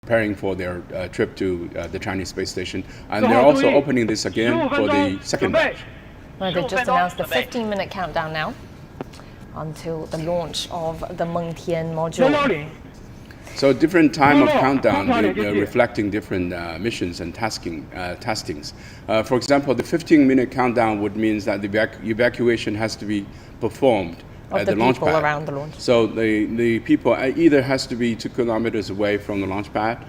preparing for their trip to the Chinese space station. And they're also opening this again for the second batch. Well, they just announced the 15-minute countdown now until the launch of the Mengtian module. So different time of countdown, reflecting different missions and tastings. For example, the 15-minute countdown would mean that the evacuation has to be performed at the launch pad. Around the launch. So the people either has to be 2 kilometers away from the launch pad.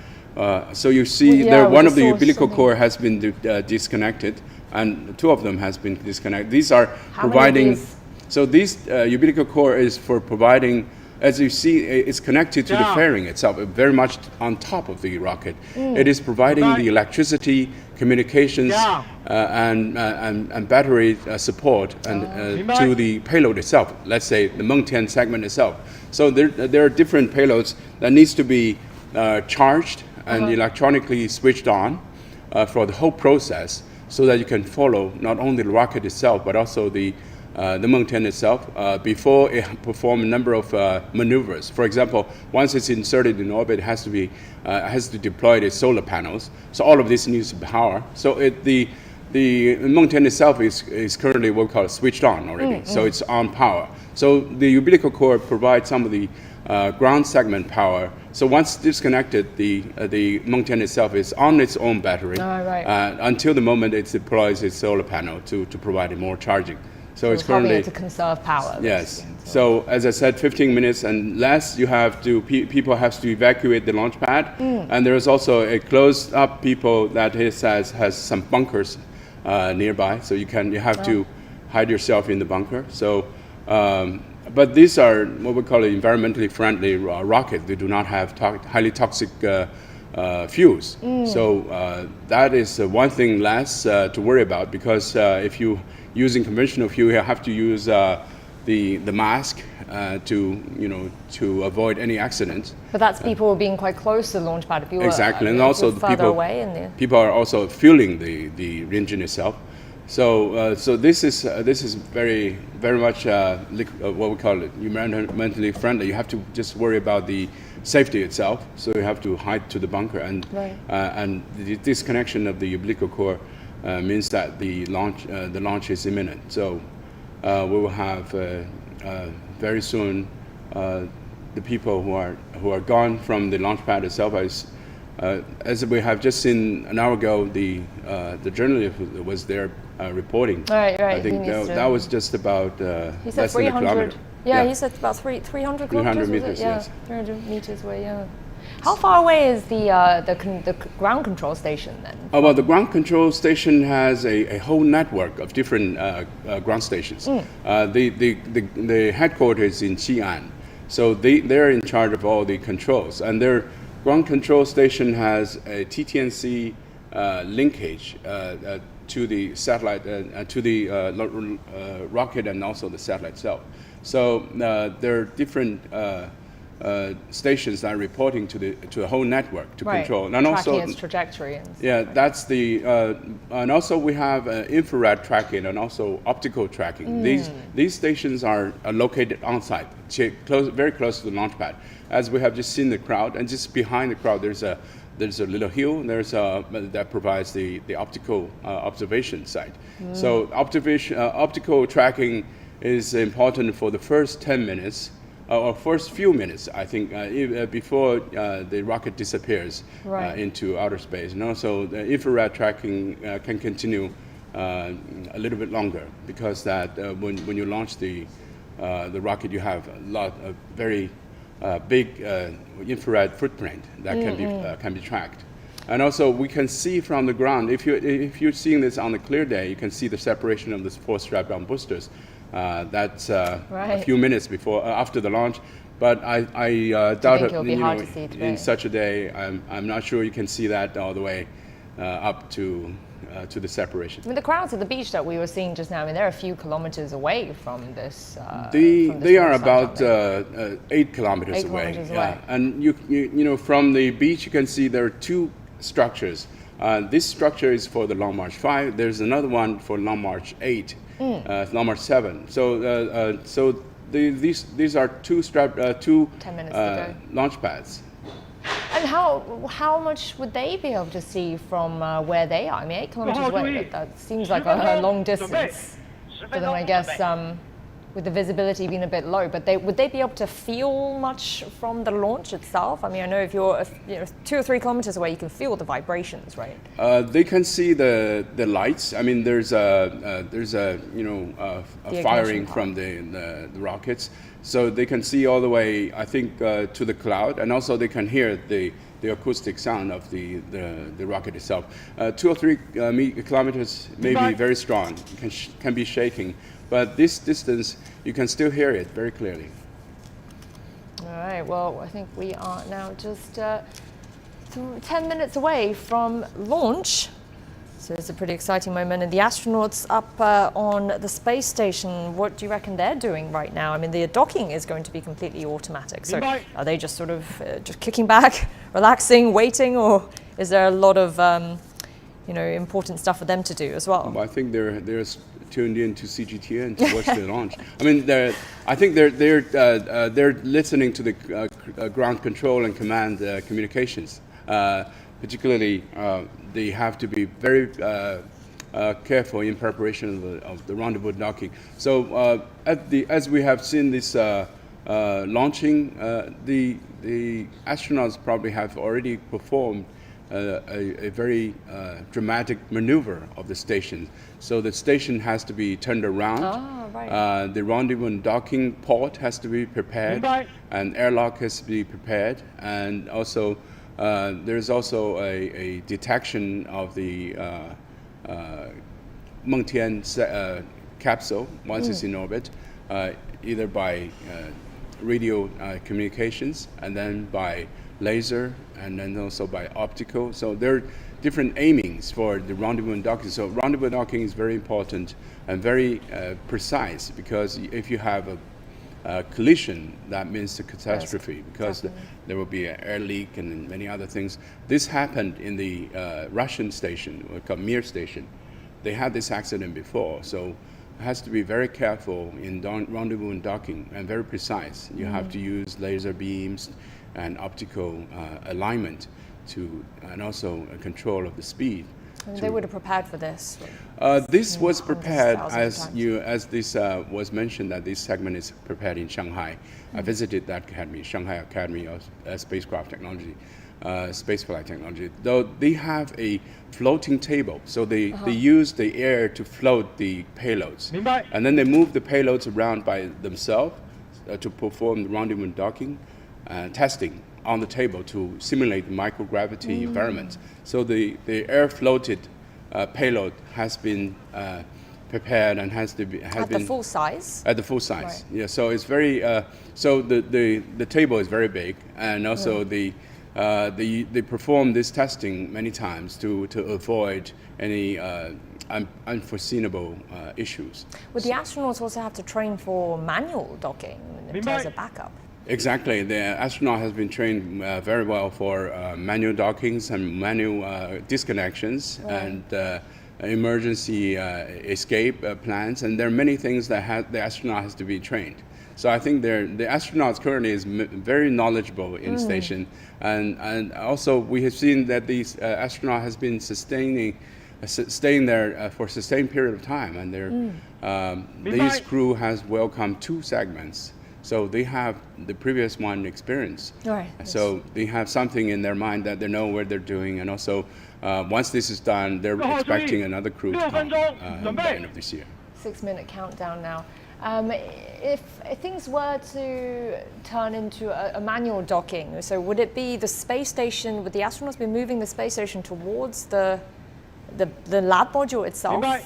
So you see one of the umbilical core has been disconnected, and 2 of them has been disconnected. These are providing. So this umbilical core is for providing. As you see, it's connected to the fairing itself, very much on top of the rocket. It is providing the electricity, communications, and battery support to the payload itself. Let's say the Mengtian segment itself. So there are different payloads that needs to be charged and electronically switched on for the whole process, so that you can follow not only the rocket itself but also the Mengtian itself before it performs a number of maneuvers. For example, once it's inserted in orbit, it has to deploy the solar panels. So all of this needs power. So the Mengtian itself is currently what we call switched on already. So it's on power. So the umbilical core provides some of the ground segment power. So once disconnected, the Mengtian itself is on its own battery until the moment it deploys its solar panel to provide more charging. So it's currently to conserve power. Yes. So as I said, 15 minutes and less. You have to people have to evacuate the launch pad, and there is also a closed-up people that has some bunkers nearby. So you have to hide yourself in the bunker. So, but these are what we call environmentally friendly rockets. They do not have highly toxic fuels. So that is one thing less to worry about, because if you using conventional fuel, you have to use the mask to avoid any accidents. But that's people being quite close to the launch pad. If you exactly, and also the people are also fueling the engine itself. So this is very much what we call it environmentally friendly. You have to just worry about the safety itself. So you have to hide to the bunker, and the disconnection of the umbilical core means that the launch is imminent. So we will have very soon the people who are gone from the launch pad itself. As we have just seen an hour ago, the journalist who was there reporting. Right. I think that was just about less than a kilometer. Yeah, he said about 300 kilometers. 300 meters, yes. 300 meters away. Yeah. How far away is the ground control station then? Oh, well, the ground control station has a whole network of different ground stations. The headquarters in Xi'an, so they're in charge of all the controls, and their ground control station has a TTNC linkage to the satellite, to the rocket, and also the satellite itself. So there are different stations that are reporting to a whole network to control, and tracking also its trajectory. And that's the and also we have infrared tracking and also optical tracking. These stations are located on site, very close to the launch pad. As we have just seen the crowd, and just behind the crowd there's a little hill. That provides the optical observation site. So optical tracking is important for the first 10 minutes. Or first few minutes, I think, before the rocket disappears into outer space. And also the infrared tracking can continue a little bit longer, because that when you launch the rocket, you have a very big infrared footprint that can be tracked. And also we can see from the ground, if you're seeing this on a clear day, you can see the separation of the 4 strap-down boosters. That's a few minutes after the launch, but I doubt it. In such a day, I'm not sure you can see that all the way up to the separation. I mean, the crowds at the beach that we were seeing just now, I mean, they're a few kilometers away from this. They are about 8 kilometers away. And you from the beach, you can see there are 2 structures. This structure is for the Long March 5. There's another one for Long March 8. Long March 7. So these are 2 10 minutes to go. launch pads. And how much would they be able to see from where they are? I mean, 8 kilometers away, that seems like a long distance for them, I guess, with the visibility being a bit low. But would they be able to feel much from the launch itself? I mean, I know if you're 2 or 3 kilometers away, you can feel the vibrations, right? They can see the lights. I mean, there's a firing from the rockets, so they can see all the way, I think, to the cloud, and also they can hear the acoustic sound of the rocket itself. 2 or 3 kilometers may be very strong, can be shaking, but this distance you can still hear it very clearly. All right. Well, I think we are now just 10 minutes away from launch. So it's a pretty exciting moment. And the astronauts up on the space station, what do you reckon they're doing right now? I mean, the docking is going to be completely automatic. So are they just sort of just kicking back, relaxing, waiting, or is there a lot of important stuff for them to do as well? Well, I think they're tuned in to CGTN to watch the launch. I mean, I think they're listening to the ground control and command communications. Particularly, they have to be very careful in preparation of the rendezvous docking. So, as we have seen this launching, the astronauts probably have already performed a very dramatic maneuver of the station. So the station has to be turned around. Oh, right. The rendezvous and docking port has to be prepared, and airlock has to be prepared, and also there's also a detection of the Mengtian capsule once it's in orbit, either by radio communications, and then by laser, and then also by optical. So there are different aimings for the rendezvous and docking. So rendezvous docking is very important and very precise, because if you have a collision, that means a catastrophe, because there will be an air leak and many other things. This happened in the Russian station, called Mir station. They had this accident before, so it has to be very careful in rendezvous and docking, and very precise. You have to use laser beams and optical alignment and also control of the speed. And they would have prepared for this. This was prepared as this was mentioned, that this segment is prepared in Shanghai. I visited that academy, Shanghai Academy of Spacecraft Technology, Spaceflight Technology. Though they have a floating table, so they use the air to float the payloads, and then they move the payloads around by themselves to perform the rendezvous and docking testing on the table to simulate the microgravity environment. So the air floated payload has been prepared and has been at the full size. At the full size, right. Yeah. So it's very so the table is very big, and also they perform this testing many times to avoid any unforeseeable issues. Would the astronauts also have to train for manual docking as a backup? Exactly. The astronaut has been trained very well for manual dockings and manual disconnections, and emergency escape plans. And there are many things that the astronaut has to be trained. So I think the astronauts currently is very knowledgeable in the station. And also we have seen that these astronaut has been staying there for a sustained period of time. And these crew has welcomed 2 segments. So they have the previous one experience. Right. So they have something in their mind that they know what they're doing. And also, once this is done, they're expecting another crew to come by the end of this year. 6-minute countdown now. If things were to turn into a manual docking, so would it be the space station, would the astronauts be moving the space station towards the lab module itself? Well,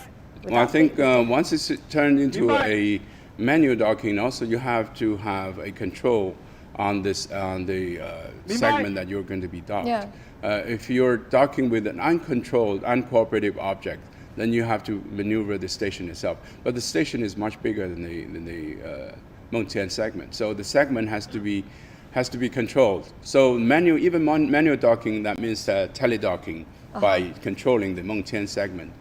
I think once it's turned into a manual docking, also you have to have a control on the segment that you're going to be docked. Yeah. If you're docking with an uncontrolled, uncooperative object, then you have to maneuver the station itself. But the station is much bigger than the Mengtian segment, so the segment has to be controlled. So manual docking, that means teledocking by controlling the Mengtian segment.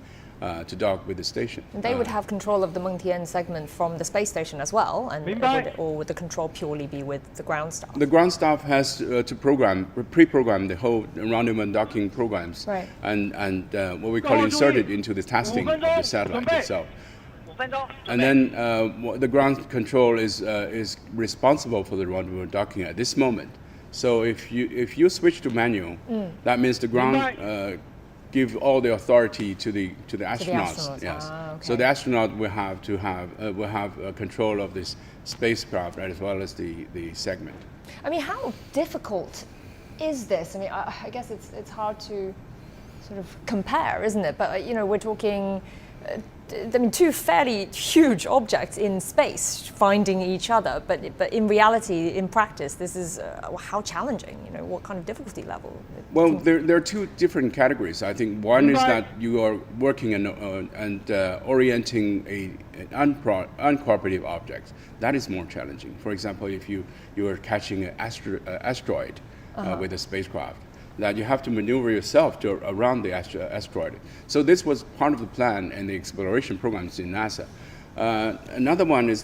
to dock with the station. And they would have control of the Mengtian segment from the space station as well, and or would the control purely be with the ground staff? The ground staff has to pre-program the whole rendezvous and docking programs, right. and what we call insert it into the testing of the satellite itself. And then the ground control is responsible for the rendezvous and docking at this moment. So if you switch to manual, that means the ground give all the authority to the astronauts. Yes. Ah, okay. So the astronaut will have control of this spacecraft as well as the segment. I mean, how difficult is this? I mean, I guess it's hard to sort of compare, isn't it? But we're talking. I mean, two fairly huge objects in space finding each other, but in reality, in practice, this is how challenging. What kind of difficulty level? Well, there are two different categories. I think one is that you are working and orienting an uncooperative object. That is more challenging. For example, if you are catching an asteroid with a spacecraft, that you have to maneuver yourself around the asteroid. So this was part of the plan and the exploration programs in NASA. Another one is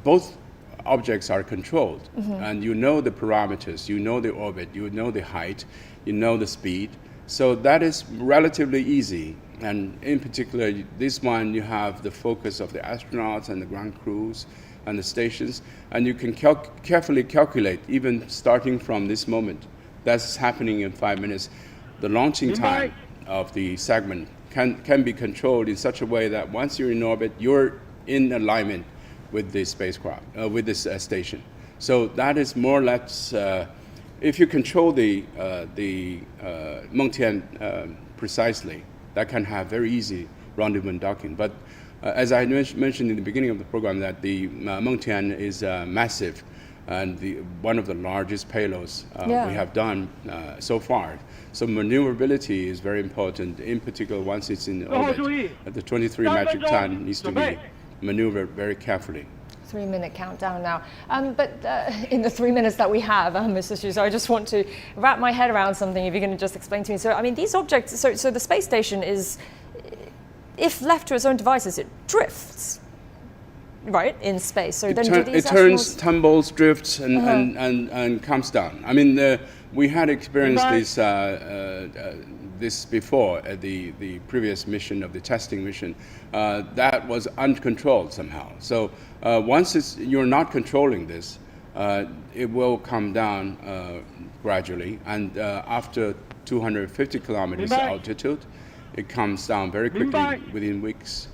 both objects are controlled, and you know the parameters, you know the orbit, you know the height, you know the speed. So that is relatively easy. And in particular, this one, you have the focus of the astronauts and the ground crews and the stations, and you can carefully calculate, even starting from this moment. That's happening in 5 minutes. The launching time of the segment can be controlled in such a way that once you're in orbit, you're in alignment with the spacecraft, with this station. So that is more or less, if you control the Mengtian precisely, that can have very easy rendezvous and docking. But as I mentioned in the beginning of the program, that the Mengtian is massive, and one of the largest payloads we have done so far. So maneuverability is very important, in particular once it's in orbit. The 23 metric ton needs to be maneuvered very carefully. 3-minute countdown now. But in the 3 minutes that we have, Mr. Xu, so I just want to wrap my head around something, if you're going to just explain to me. So, I mean, these objects, so the space station is, if left to its own devices, it drifts. Right, in space. So then it turns, tumbles, drifts, and comes down. I mean, we had experienced this before at the previous mission of the testing mission. That was uncontrolled somehow. So once you're not controlling this, it will come down gradually, and after 250 kilometers altitude, it comes down very quickly within weeks.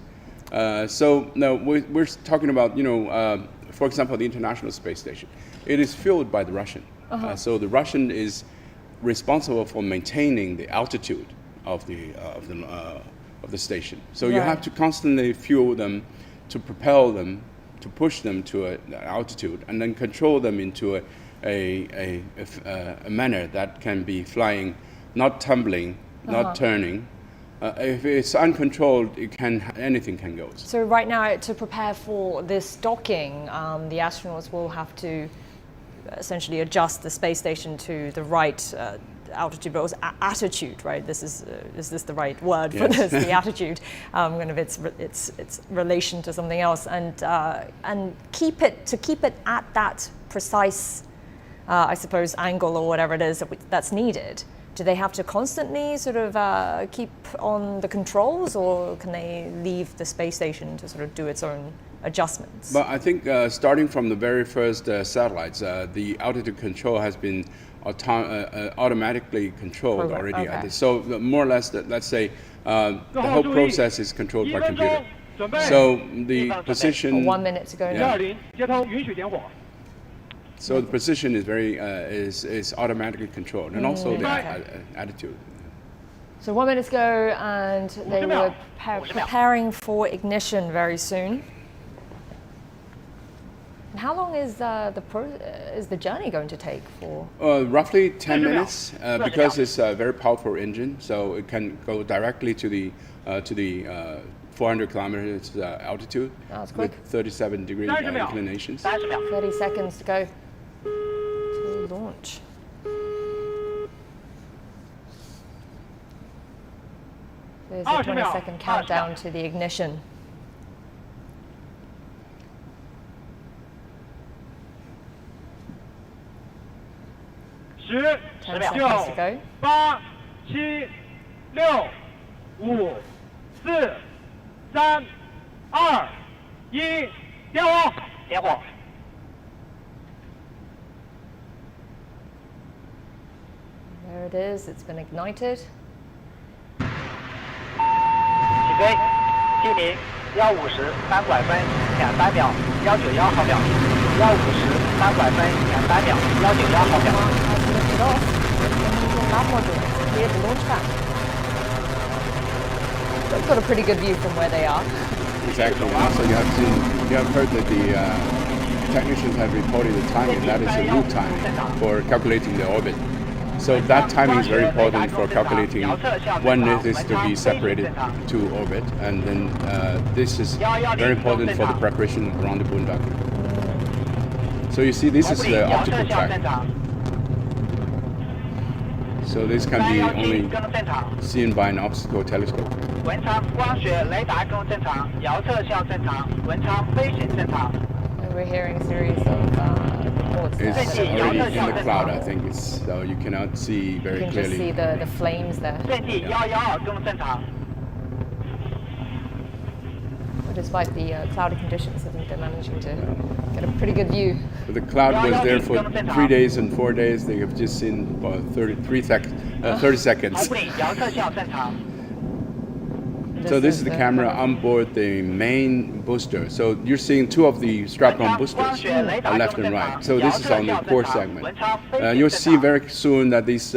So now we're talking about, for example, the International Space Station. It is fueled by the Russian. So the Russian is responsible for maintaining the altitude of the station. So you have to constantly fuel them, to propel them, to push them to an altitude, and then control them into a manner that can be flying, not tumbling, not turning. If it's uncontrolled, anything can go. So right now, to prepare for this docking, the astronauts will have to essentially adjust the space station to the right altitude, but also attitude, right? Is this the right word for this? The attitude, kind of its relation to something else, and keep it at that precise, I suppose, angle or whatever it is that's needed. Do they have to constantly sort of keep on the controls, or can they leave the space station to sort of do its own adjustments? But I think starting from the very first satellites, the altitude control has been automatically controlled already. Okay. So more or less, let's say the whole process is controlled by computer. So the position. 1 minute to go now. So the position is very is automatically controlled, and also the attitude. So 1 minute to go, and they were preparing for ignition very soon. And how long is the journey going to take for? Roughly 10 minutes, because it's a very powerful engine, so it can go directly to the 400 kilometers altitude with 37 degree inclinations. 30 seconds to go to launch. There's a 20-second countdown to the ignition. 10 seconds to go. 8、7、6、5、4、3、2、1，点火！点火！ There it is, it's been ignited. 起飞，机鸣150单拐分200秒，191毫秒，150单拐分200秒，191毫秒。 Has lifted off. The lab module has cleared the launch pad. We've got a pretty good view from where they are. Exactly. And also you have heard that the technicians have reported the timing. That is the root time for calculating the orbit. So that timing is very important for calculating when it is to be separated to orbit, and then this is very important for the preparation around the boondock. So you see, this is the optical track. So this can be only seen by an optical telescope. 文昌光学雷达更正常，遥测向正常，文昌飞行正常。 We're hearing a series of reports there. It's already in the cloud, I think. So you cannot see You very can just see clearly. the flames there. 阵地112更正常。 But despite the cloudy conditions, I think they're managing to get a pretty good view. But the cloud was there for 3 days and 4 days. They have just seen about 30 seconds. 毫不里遥测向正常。 So this is the camera on board the main booster. So you're seeing two of the strap-on boosters, left and right. So this is on the core segment. You'll see very soon that this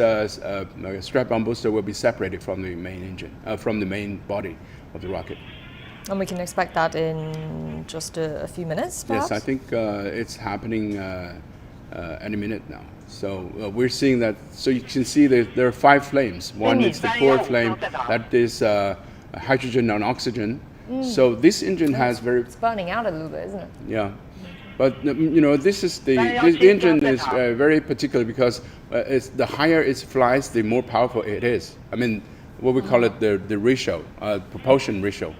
strap-on booster will be separated from the main engine, from the main body of the rocket. And we can expect that in just a few minutes, perhaps? Yes, I think it's happening any minute now. So we're seeing that. So you can see that there are 5 flames. One is the core flame, that is hydrogen and oxygen. So this engine has very It's burning out a little bit, isn't it? yeah, but you know, this engine is very particular because it's the higher it flies, the more powerful it is. I mean, what we call it the ratio, propulsion ratio.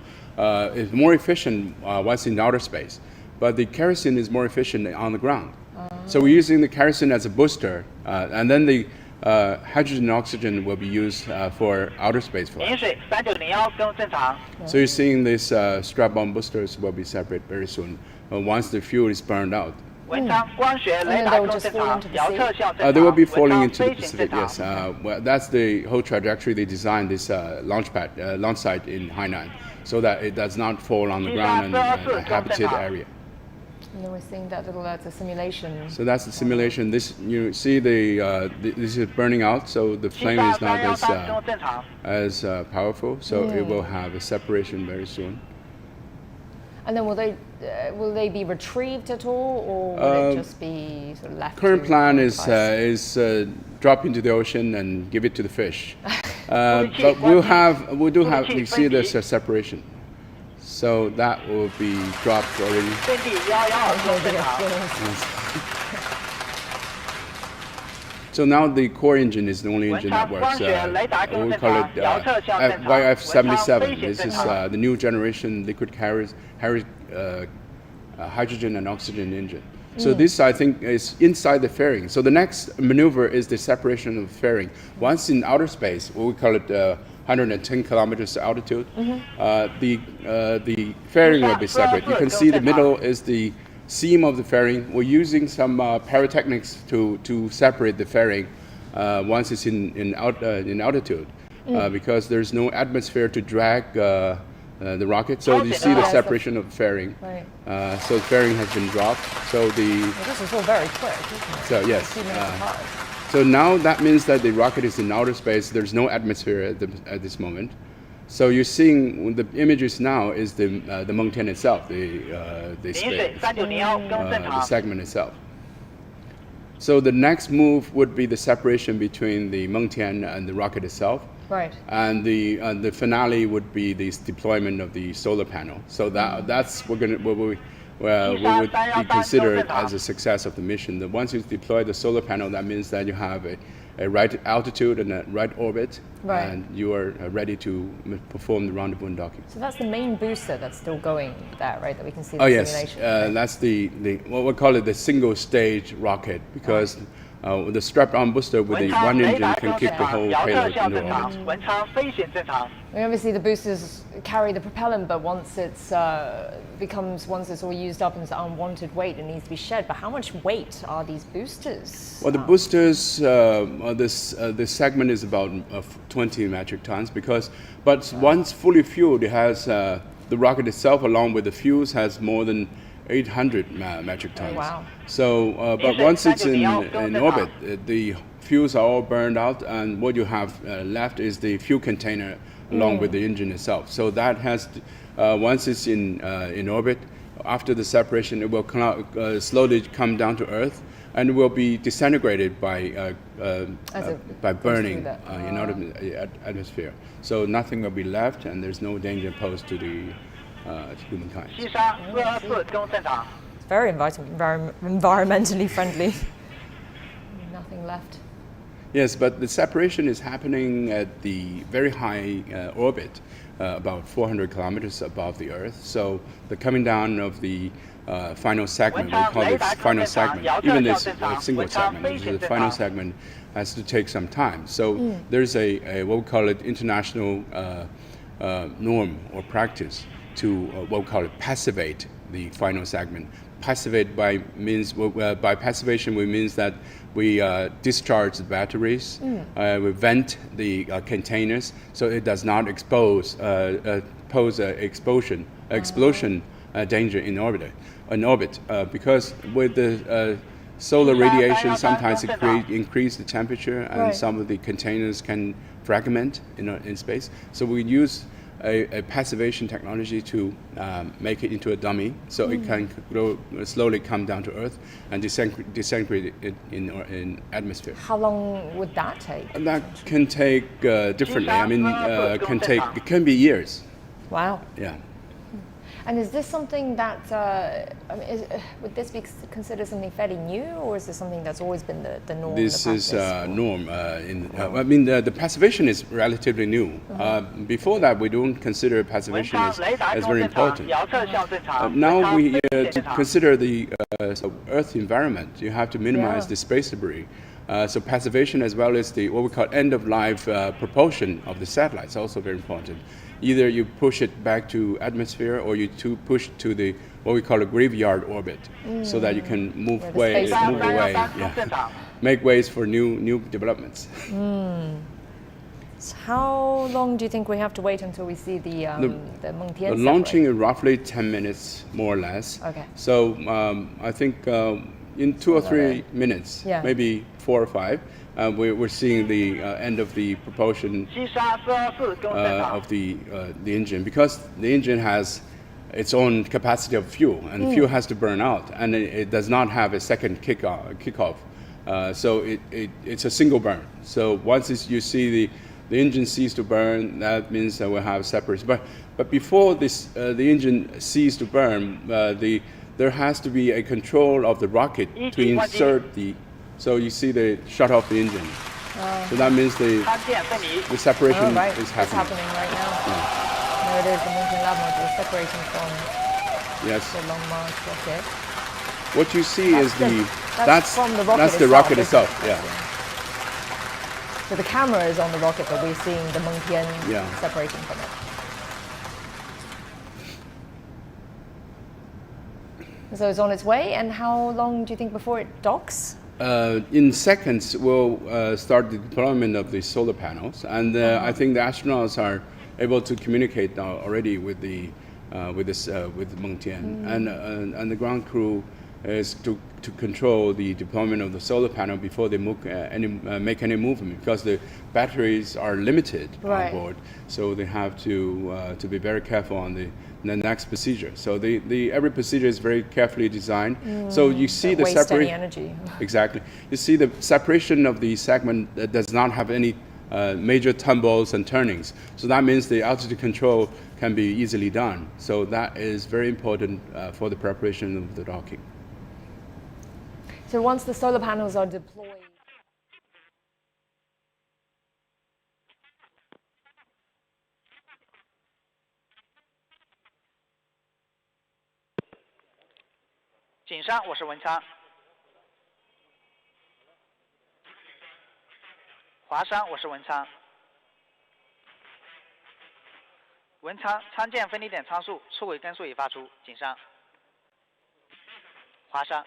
It's more efficient once in outer space, but the kerosene is more efficient on the ground. So we're using the kerosene as a booster, and then the hydrogen and oxygen will be used for outer space flight. 饮水3901更正常。 So you're seeing these strap-on boosters will be separated very soon once the fuel is burned out. 文昌光学雷达更正常，遥测向正常。 They will be falling 文 into 昌 the 飞行 Pacific. 正 Yes, 常。 well, that's the whole trajectory they designed this launch site in Hainan, so that it does not fall on the ground and habited area. And then we're seeing that little, it's a simulation. So that's the simulation. This you see this is burning out, so the flame is not 723更正常。 as powerful. So it will have a separation very soon. And then will they be retrieved at all, or will it just be sort of left? Current to plan is device? drop into the ocean and give it to the fish. But we do have you see there's a separation. So that will be dropped already. 阵地112更正常。 So now the core engine is the only engine that works. We call it YF77. This is the new generation liquid carrier hydrogen and oxygen engine. So this, I think, is inside the fairing. So the next maneuver is the separation of the fairing. Once in outer space, we call it 110 kilometers altitude, the fairing will be separate. You can see the middle is the seam of the fairing. We're using some pyrotechnics to separate the fairing once it's in altitude, because there's no atmosphere to drag the rocket. So you see the separation of the fairing. Right. So the fairing has been dropped. So Well, this is all very quick, isn't it? So yes. A few minutes apart. So now that means that the rocket is in outer space. There's no atmosphere at this moment. So you're seeing the images now is the Mengtian itself, the space, 3901更正 the 常。 segment itself. So the next move would be the separation between the Mengtian and the rocket itself. Right. And the finale would be the deployment of the solar panel. So that's what we would be considered as a success of the mission. That once you deploy the solar panel, that means that you have a right altitude and a right orbit, Right. and you are ready to perform the rendezvous and docking. So that's the main booster that's still going there, right? That we can see the Oh yes, simulation. that's the what we call it the single stage rocket, because the strap-on booster with the one engine can keep the whole 遥 payload 测向 in 正 the 常 orbit.，文昌飞行正常。 I mean, obviously, the boosters carry the propellant, but once it's all used up and it's unwanted weight, it needs to be shed. But how much weight are these boosters? Well, the boosters, this segment is about 20 metric tons, but once fully fueled, it has the rocket itself, along with the fuels, has more than 800 metric tons. wow. So, but once it's in orbit, the fuels are all burned out, and what you have left is the fuel container along with the engine itself. So that has, once it's in orbit, after the separation, it will slowly come down to Earth, and it will be disintegrated by burning in the atmosphere. So nothing will be left, and there's no danger posed to the humankind. 西沙424中正常。 It's very environmentally friendly. Nothing left. Yes, but the separation is happening at the very high orbit, about 400 kilometers above the Earth. So the coming down of the final segment, we call this final segment, even this single segment, which is the final segment, has to take some time. So there's a what we call it international norm or practice to what we call it passivate the final segment. Passivate by passivation we means that we discharge the batteries, we vent the containers so it does not pose explosion danger in orbit. Because with the solar radiation sometimes increase the temperature, and some of the containers can fragment in space. So we use a passivation technology to make it into a dummy, so it can slowly come down to Earth and disintegrate it in atmosphere. How long would that take? And that can take differently. I mean, it can be years. Wow. Yeah. And is this something that, would this be considered something fairly new, or is this something that's always been the norm? This is norm. I mean, the passivation is relatively new. Before that, we don't consider passivation as very important. Now we to consider the Earth environment, you have to minimize the space debris. So passivation, as well as the what we call end-of-life propulsion of the satellite, is also very important. Either you push it back to atmosphere, or you push to the what we call a graveyard orbit, so that you can move away, make ways for new developments. So how long do you think we have to wait until we see the Mengtian? The launching is roughly 10 minutes, more or less. Okay. So I think in 2 or 3 minutes, maybe 4 or 5, we're seeing the end of the propulsion of the engine, because the engine has its own capacity of fuel, and fuel has to burn out, and it does not have a second kickoff. So it's a single burn. So once you see the engine cease to burn, that means that we'll have separation. But before this, the engine cease to burn, there has to be a control of the rocket to insert the. So you see they shut off the engine. So that means the separation is happening. It's happening right now. There it is, the Mengtian lab module separating from the Long March rocket. What you see is that's from the rocket that's the rocket itself. Yeah. So the camera is on the rocket, but we're seeing the Mengtian separating from it. So it's on its way, and how long do you think before it docks? In seconds, we'll start the deployment of the solar panels, and I think the astronauts are able to communicate now already with Mengtian, and the ground crew is to control the deployment of the solar panel before they make any movement, because the batteries are limited on board, so they have to be very careful on the next procedure. So every procedure is very carefully designed. So you see the separation. Energy. Exactly. You see the separation of the segment that does not have any major tumbles and turnings. So that means the altitude control can be easily done. So that is very important for the preparation of the docking. So once the solar panels are deployed, 井上，我是文昌。华山，我是文昌。文昌参见分离点参数，初轨根数已发出。井上。华山。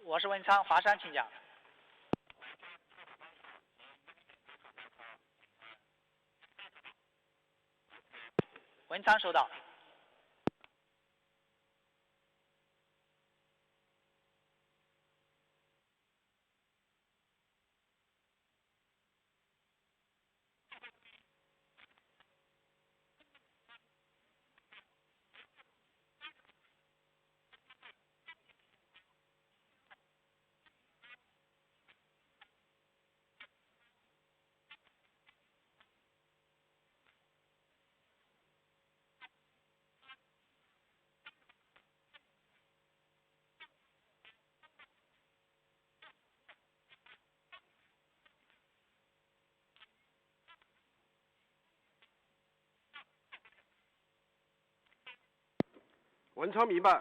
我是文昌，华山，请讲。文昌收到。文昌明白。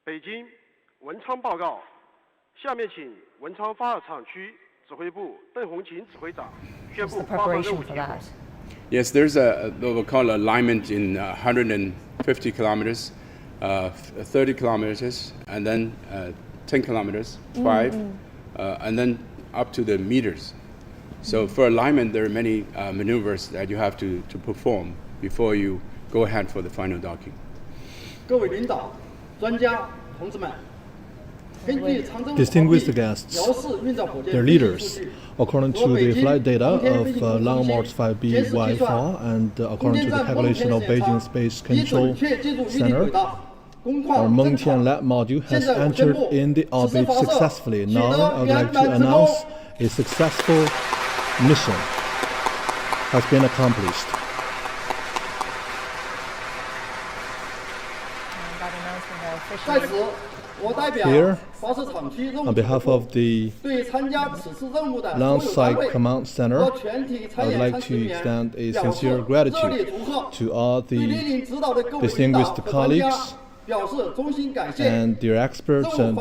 北京，文昌报告。下面请文昌发射场区指挥部邓红琴指挥长宣布发射任务结果。Yes, there's what we call alignment in 150 kilometers, 30 kilometers, and then 10 kilometers, 5, and then up to the meters. So for alignment, there are many maneuvers that you have to perform before you go ahead for the final docking. 各位领导、专家、同志们。 Distinguished guests, their leaders, according to the flight data of Long March 5B Wi-Fi and according to the calculation of Beijing Space Control Center, our Mengtian lab module has entered in the orbit successfully. Now I would like to announce a successful mission has been accomplished. Here, on behalf of the Launch Site Command Center, I would like to extend a sincere gratitude to all the distinguished colleagues and dear experts and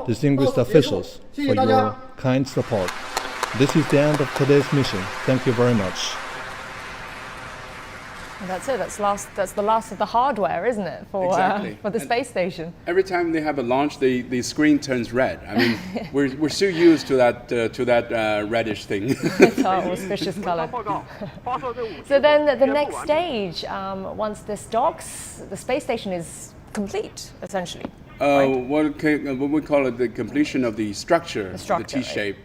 distinguished officials for your kind support. This is the end of today's mission. Thank you very much. That's it. That's the last of the hardware, isn't it, for the space station? Every time they have a launch, the screen turns red. I mean, we're so used to that reddish thing. It's our auspicious color. So then the next stage, once this docks, the space station is complete, essentially. Right? What we call it, the completion of the structure, the T-shape.